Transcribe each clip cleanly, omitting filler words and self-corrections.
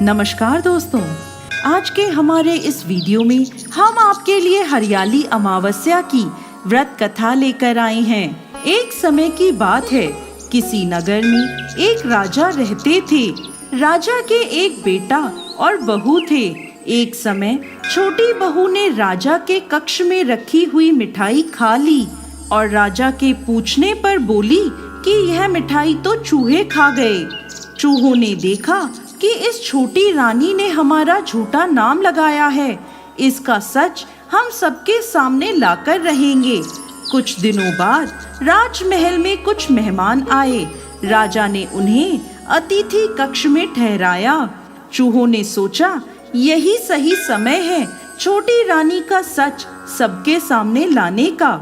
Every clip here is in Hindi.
नमस्कार दोस्तों, आज के हमारे इस वीडियो में हम आपके लिए हरियाली अमावस्या की व्रत कथा लेकर आए हैं। एक समय की बात है, किसी नगर में एक राजा रहते थे। राजा के एक बेटा और बहू थे। एक समय छोटी बहू ने राजा के कक्ष में रखी हुई मिठाई खा ली और राजा के पूछने पर बोली कि यह मिठाई तो चूहे खा गए। चूहों ने देखा कि इस छोटी रानी ने हमारा झूठा नाम लगाया है, इसका सच हम सबके सामने लाकर रहेंगे। कुछ दिनों बाद राजमहल में कुछ मेहमान आए। राजा ने उन्हें अतिथि कक्ष में ठहराया। चूहों ने सोचा यही सही समय है छोटी रानी का सच सबके सामने लाने का।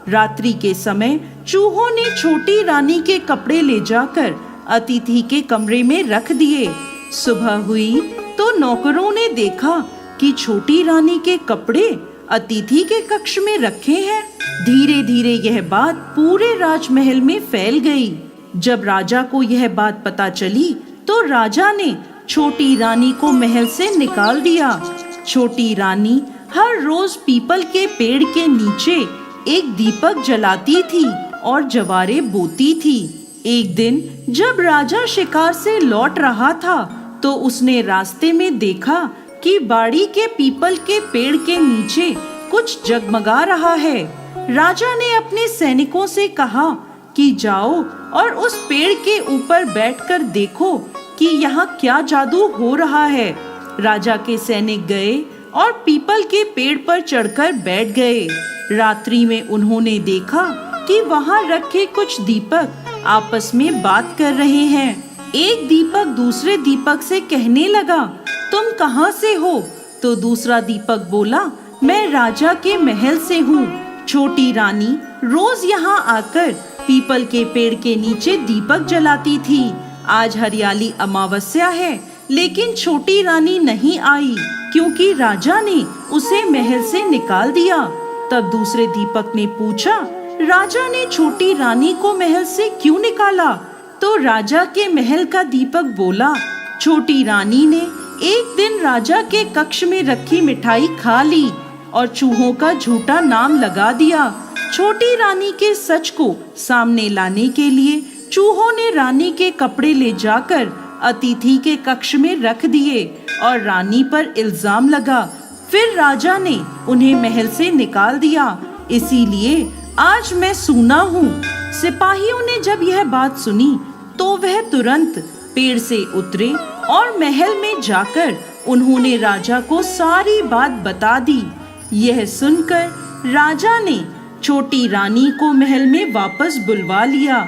रात्रि के समय चूहों ने छोटी रानी के कपड़े ले जाकर अतिथि के कमरे में रख दिए। सुबह हुई तो नौकरों ने देखा कि छोटी रानी के कपड़े अतिथि के कक्ष में रखे हैं। धीरे धीरे यह बात पूरे राजमहल में फैल गई। जब राजा को यह बात पता चली तो राजा ने छोटी रानी को महल से निकाल दिया। छोटी रानी हर रोज पीपल के पेड़ के नीचे एक दीपक जलाती थी और जवारे बोती थी। एक दिन जब राजा शिकार से लौट रहा था तो उसने रास्ते में देखा कि बाड़ी के पीपल के पेड़ के नीचे कुछ जगमगा रहा है। राजा ने अपने सैनिकों से कहा कि जाओ और उस पेड़ के ऊपर बैठकर देखो कि यहाँ क्या जादू हो रहा है। राजा के सैनिक गए और पीपल के पेड़ पर चढ़कर बैठ गए। रात्रि में उन्होंने देखा कि वहाँ रखे कुछ दीपक आपस में बात कर रहे हैं। एक दीपक दूसरे दीपक से कहने लगा, तुम कहाँ से हो? तो दूसरा दीपक बोला, मैं राजा के महल से हूँ। छोटी रानी रोज यहाँ आकर पीपल के पेड़ के नीचे दीपक जलाती थी। आज हरियाली अमावस्या है, लेकिन छोटी रानी नहीं आई क्योंकि राजा ने उसे महल से निकाल दिया। तब दूसरे दीपक ने पूछा, राजा ने छोटी रानी को महल से क्यों निकाला? तो राजा के महल का दीपक बोला, छोटी रानी ने एक दिन राजा के कक्ष में रखी मिठाई खा ली और चूहों का झूठा नाम लगा दिया। छोटी रानी के सच को सामने लाने के लिए चूहों ने रानी के कपड़े ले जाकर अतिथि के कक्ष में रख दिए और रानी पर इल्जाम लगा। फिर राजा ने उन्हें महल से निकाल दिया। इसीलिए आज मैं सूना हूँ। सिपाहियों ने जब यह बात सुनी तो वह तुरंत पेड़ से उतरे और महल में जाकर उन्होंने राजा को सारी बात बता दी। यह सुनकर राजा ने छोटी रानी को महल में वापस बुलवा लिया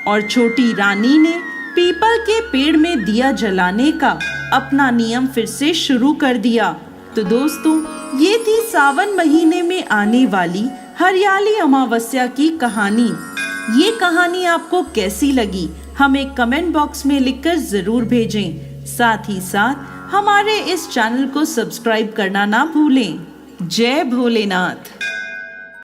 और छोटी रानी ने पीपल के पेड़ में दिया जलाने का अपना नियम फिर से शुरू कर दिया। तो दोस्तों, ये थी सावन महीने में आने वाली हरियाली अमावस्या की कहानी। ये कहानी आपको कैसी लगी हमें कमेंट बॉक्स में लिखकर जरूर भेजें। साथ ही साथ हमारे इस चैनल को सब्सक्राइब करना ना भूलें। जय भोलेनाथ।